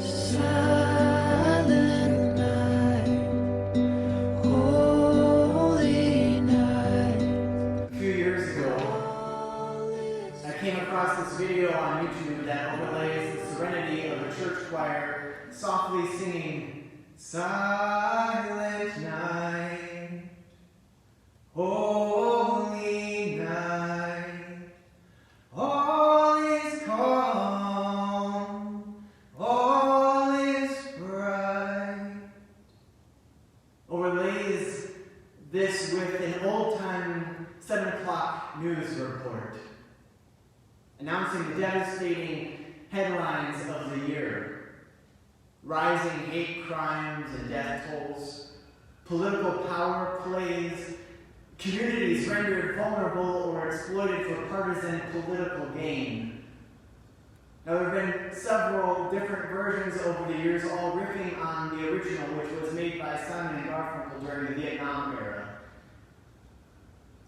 Silent night, holy night. A few years ago, I came across this video on YouTube that overlays the serenity of a church choir softly singing, "Silent night, holy night, all is calm, all is bright." Overlays this with an old-time 7 o'clock news report announcing the devastating headlines of the year. Rising hate crimes and death tolls, political power plays, communities rendered vulnerable or exploited for partisan political gain. Now, there have been several different versions over the years, all riffing on the original, which was made by Simon and Garfunkel during the Vietnam era.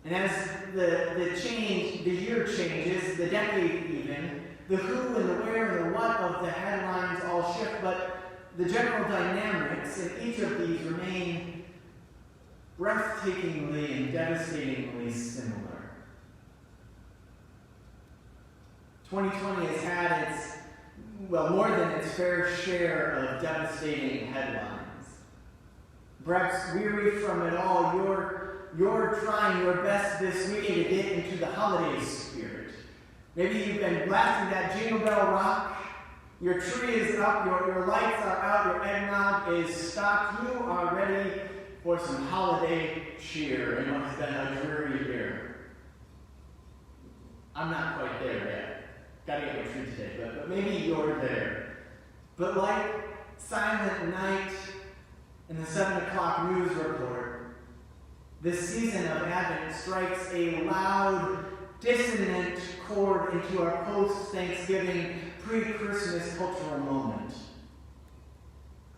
And as the year changes, the decade even, the who and the where and the what of the headlines all shift, but the general dynamics in each of these remain breathtakingly and devastatingly similar. 2020 has had more than its fair share of devastating headlines. Perhaps weary from it all, you're trying your best this weekend to get into the holiday spirit. Maybe you've been blasting that Jingle Bell Rock. Your tree is up, your lights are out, your eggnog is stocked. You are ready for some holiday cheer in what has been a dreary year. I'm not quite there yet. Gotta get my tree today, but maybe you're there. But like Silent Night in the 7 o'clock news report, this season of Advent strikes a loud, dissonant chord into our post-Thanksgiving, pre-Christmas cultural moment.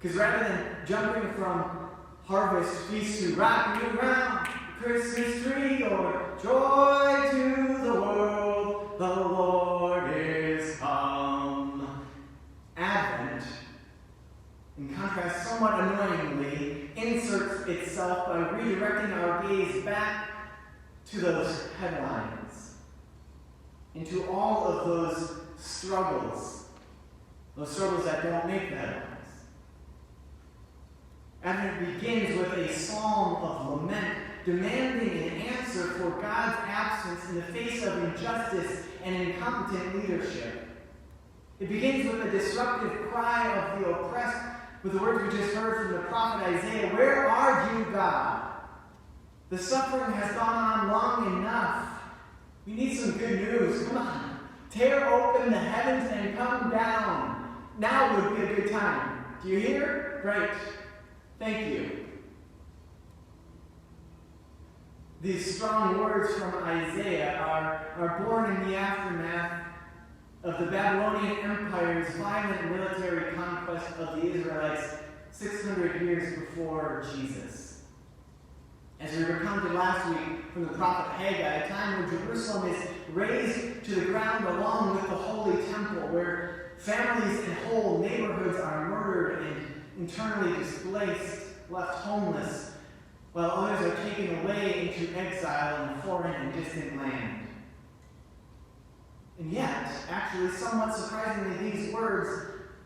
Because rather than jumping from harvest feast to rocking around the Christmas tree or joy to the world, the Lord is come, Advent, in contrast, somewhat annoyingly, inserts itself by redirecting our gaze back to those headlines, into all of those struggles that don't make the headlines. Advent begins with a psalm of lament, demanding an answer for God's absence in the face of injustice and incompetent leadership. It begins with a disruptive cry of the oppressed, with the words we just heard from the prophet Isaiah, "Where are you, God? The suffering has gone on long enough. We need some good news. Come on. Tear open the heavens and come down. Now would be a good time. Do you hear? Great. Thank you." These strong words from Isaiah are born in the aftermath of the Babylonian Empire's violent military conquest of the Israelites 600 years before Jesus. As we recounted last week from the prophet Haggai, a time when Jerusalem is razed to the ground along with the Holy Temple, where families and whole neighborhoods are murdered and internally displaced, left homeless, while others are taken away into exile in a foreign and distant land. And yet, actually, somewhat surprisingly, these words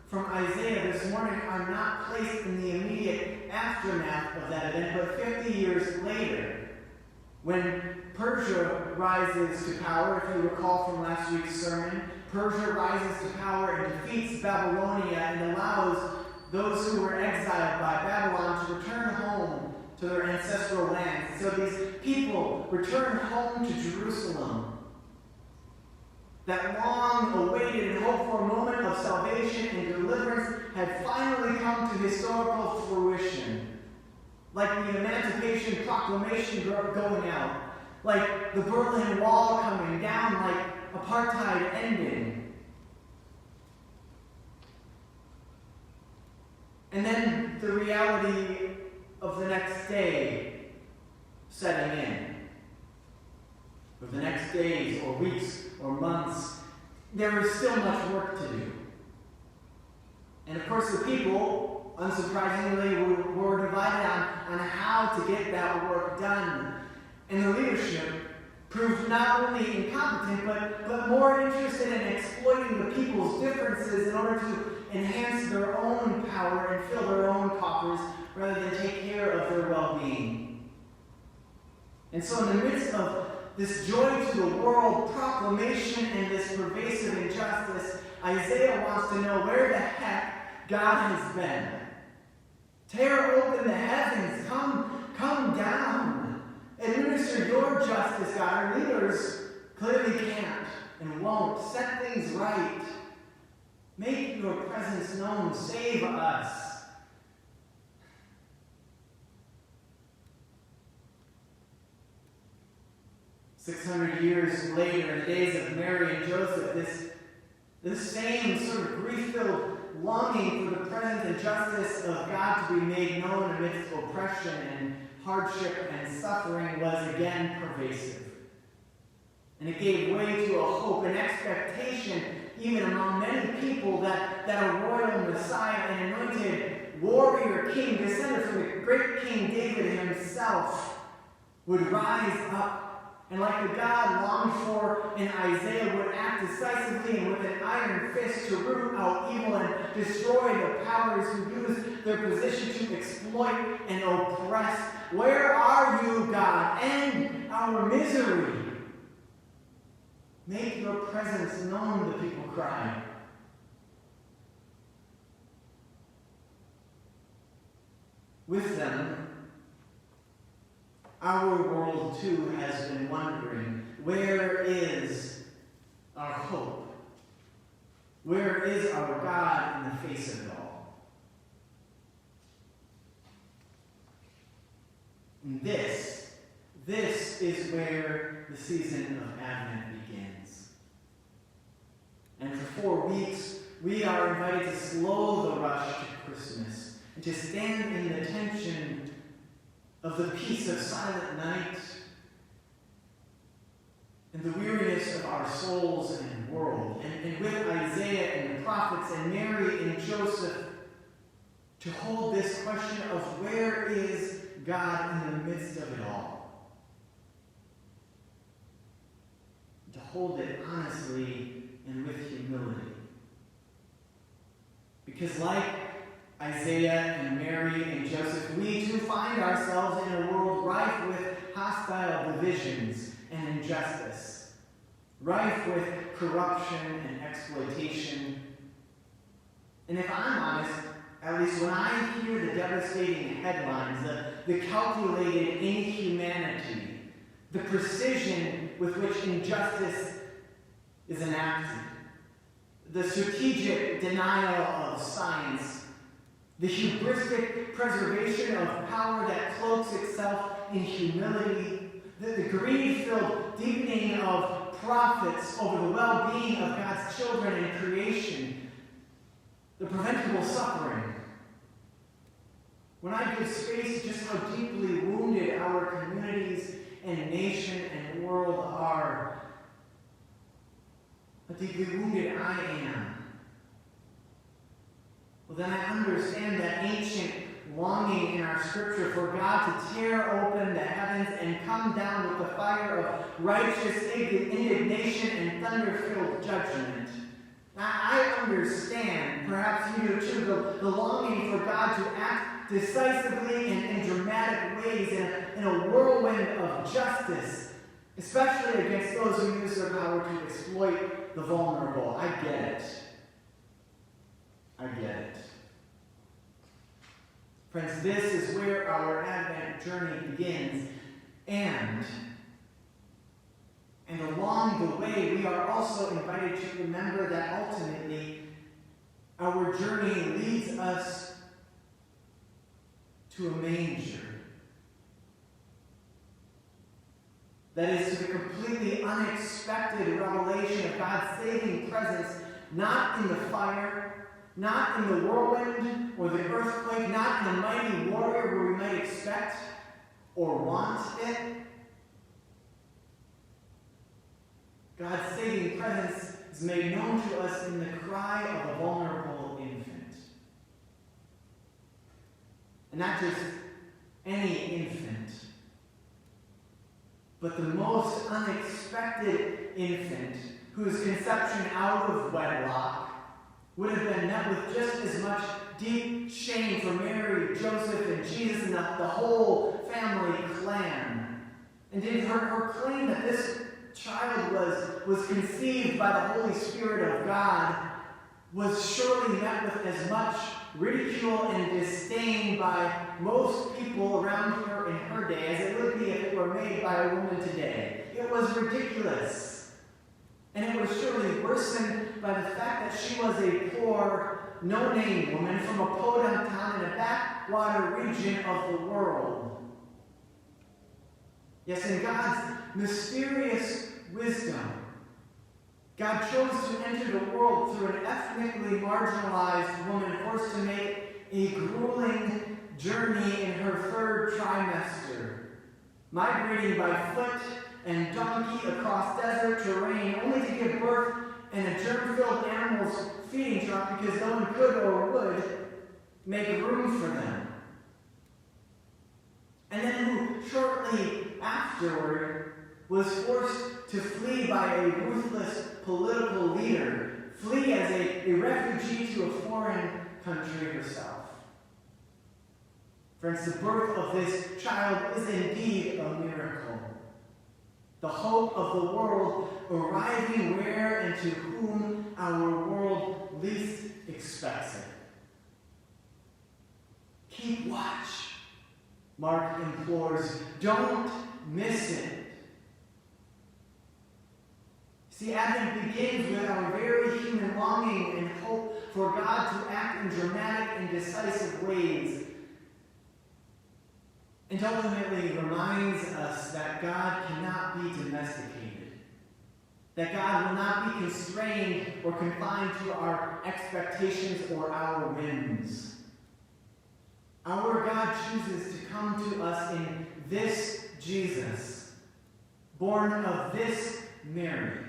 from Isaiah this morning are not placed in the immediate aftermath of that event, but 50 years later, when Persia rises to power. If you recall from last week's sermon, Persia rises to power and defeats Babylonia and allows those who were exiled by Babylon to return home to their ancestral lands. So these people return home to Jerusalem. That long-awaited and hoped-for moment of salvation and deliverance had finally come to historical fruition. Like the Emancipation Proclamation going out. Like the Berlin Wall coming down. Like apartheid ending. And then the reality of the next day setting in. For the next days or weeks or months, there is still much work to do. And of course, the people, unsurprisingly, were divided on how to get that work done. And the leadership proved not only incompetent, but more interested in exploiting the people's differences in order to enhance their own power and fill their own coffers rather than take care of their well-being. And so in the midst of this joy to the world proclamation and this pervasive injustice, Isaiah wants to know where the heck God has been. Tear open the heavens, come down. Administer your justice, God. Our leaders clearly can't and won't. Set things right. Make your presence known. Save us. "600 years later, in the days of Mary and Joseph, this same sort of grief-filled longing for the presence and justice of God to be made known amidst oppression and hardship and suffering was again pervasive. And it gave way to a hope and expectation, even among many people, that a royal Messiah, an anointed warrior king, descended from the great King David himself, would rise up and, like the God longed for in Isaiah, would act decisively and with an iron fist to root out evil and destroy the powers who use their position to exploit and oppress. Where are you, God? End our misery. Make your presence known, the people cry. With them, our world too has been wondering, where is our hope? Where is our God in the face of it all? And this is where the season of Advent begins. And for 4 weeks, we are invited to slow the rush to Christmas and to stand in the tension of the peace of silent night and the weariness of our souls and world. And with Isaiah and the prophets and Mary and Joseph, to hold this question of where is God in the midst of it all? To hold it honestly and with humility. Because like Isaiah and Mary and Joseph, we too find ourselves in a world rife with hostile divisions and injustice, rife with corruption and exploitation. And if I'm honest, at least when I hear the devastating headlines, the calculated inhumanity, the precision with which injustice is enacted, the strategic denial of science, the hubristic preservation of power that cloaks itself in humility, the greed-filled deepening of profits over the well-being of God's children and creation, the preventable suffering. When I give space to just how deeply wounded our communities and nation and world are, how deeply wounded I am, well, then I understand that ancient longing in our scripture for God to tear open the heavens and come down with the fire of righteous indignation and thunder-filled judgment. Now, I understand, perhaps you do too, the longing for God to act decisively and in dramatic ways in a whirlwind of justice, especially against those who use their power to exploit the vulnerable. I get it. I get it. Friends, this is where our Advent journey begins. And along the way, we are also invited to remember that ultimately our journey leads us to a manger. That is, to the completely unexpected revelation of God's saving presence, not in the fire, not in the whirlwind or the earthquake, not in the mighty warrior where we might expect or want it. God's saving presence is made known to us in the cry of a vulnerable infant. not just any infant, but the most unexpected infant whose conception out of wedlock would have been met with just as much deep shame for Mary, Joseph, and Jesus and the whole family clan. And did her claim that this child was conceived by the Holy Spirit of God was surely met with as much ridicule and disdain by most people around her in her day as it would be if it were made by a woman today. It was ridiculous. And it was surely worsened by the fact that she was a poor, no-name woman from a podunk town in a backwater region of the world. Yes, in God's mysterious wisdom, God chose to enter the world through an ethnically marginalized woman forced to make a grueling journey in her third trimester, migrating by foot and donkey across desert terrain, only to give birth in a germ-filled animal's feeding trough because no one could or would make room for them. And then who shortly afterward was forced to flee by a ruthless political leader, flee as a refugee to a foreign country herself. Friends, the birth of this child is indeed a miracle. The hope of the world arriving where and to whom our world least expects it. Keep watch, Mark implores. Don't miss it. See, Advent begins with our very human longing and hope for God to act in dramatic and decisive ways, and ultimately reminds us that God cannot be domesticated, that God will not be constrained or confined to our expectations or our whims. Our God chooses to come to us in this Jesus, born of this Mary,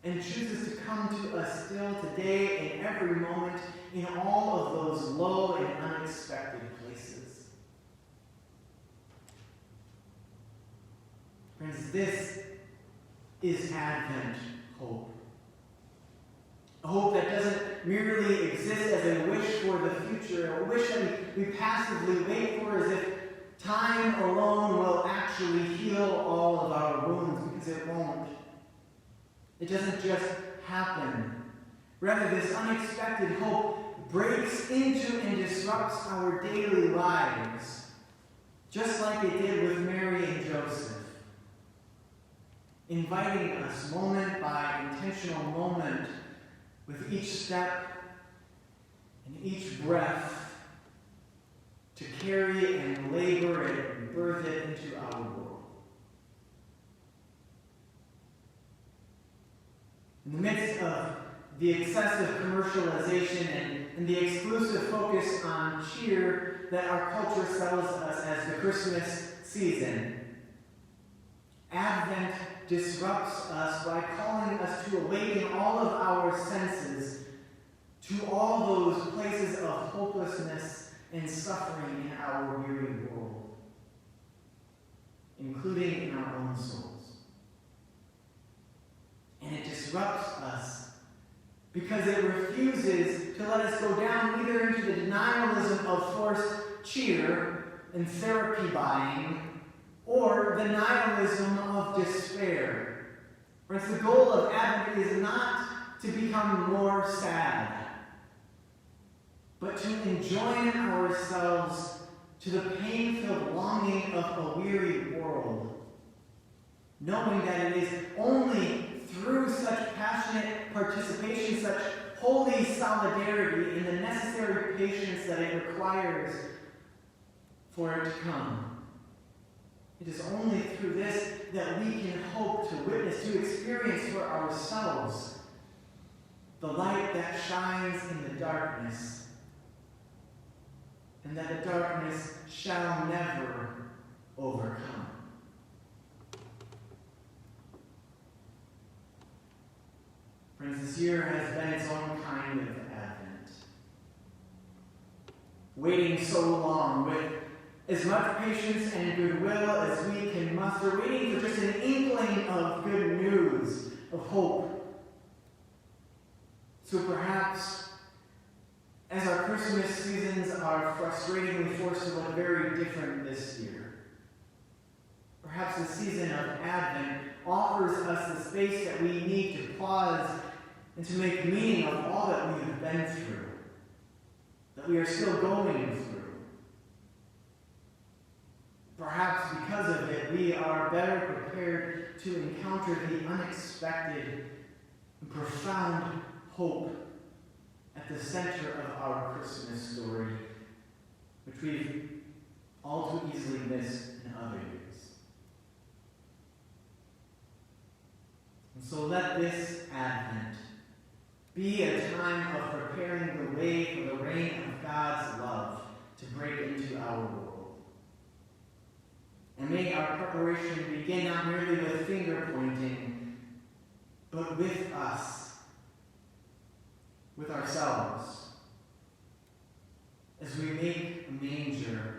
and chooses to come to us still today in every moment in all of those low and unexpected places. Friends, this is Advent hope. A hope that doesn't merely exist as a wish for the future, a wish that we passively wait for as if time alone will actually heal all of our wounds, because it won't. It doesn't just happen. Rather, this unexpected hope breaks into and disrupts our daily lives, just like it did with Mary and Joseph, inviting us moment by intentional moment with each step and each breath to carry and labor it and birth it into our world. In the midst of the excessive commercialization and the exclusive focus on cheer that our culture sells us as the Christmas season, Advent disrupts us by calling us to awaken all of our senses to all those places of hopelessness and suffering in our weary world, including in our own souls. And it disrupts us because it refuses to let us go down either into the denialism of forced cheer and therapy buying, or the nihilism of despair. Friends, the goal of Advent is not to become more sad, but to enjoin ourselves to the pain-filled longing of a weary world, knowing that it is only through such passionate participation, such holy solidarity in the necessary patience that it requires for it to come. It is only through this that we can hope to witness, to experience for ourselves the light that shines in the darkness, and that the darkness shall never overcome. Friends, this year has been its own kind of Advent. waiting so long with as much patience and goodwill as we can muster, waiting for just an inkling of good news, of hope. So perhaps, as our Christmas seasons are frustratingly forced to look very different this year, perhaps the season of Advent offers us the space that we need to pause and to make meaning of all that we have been through, that we are still going through. Perhaps because of it, we are better prepared to encounter the unexpected and profound hope at the center of our Christmas story, which we've all too easily missed in other years. And so let this Advent be a time of preparing the way for the reign of God's love to break into our world. And may our preparation begin not merely with finger pointing, but with us, with ourselves, as we make a manger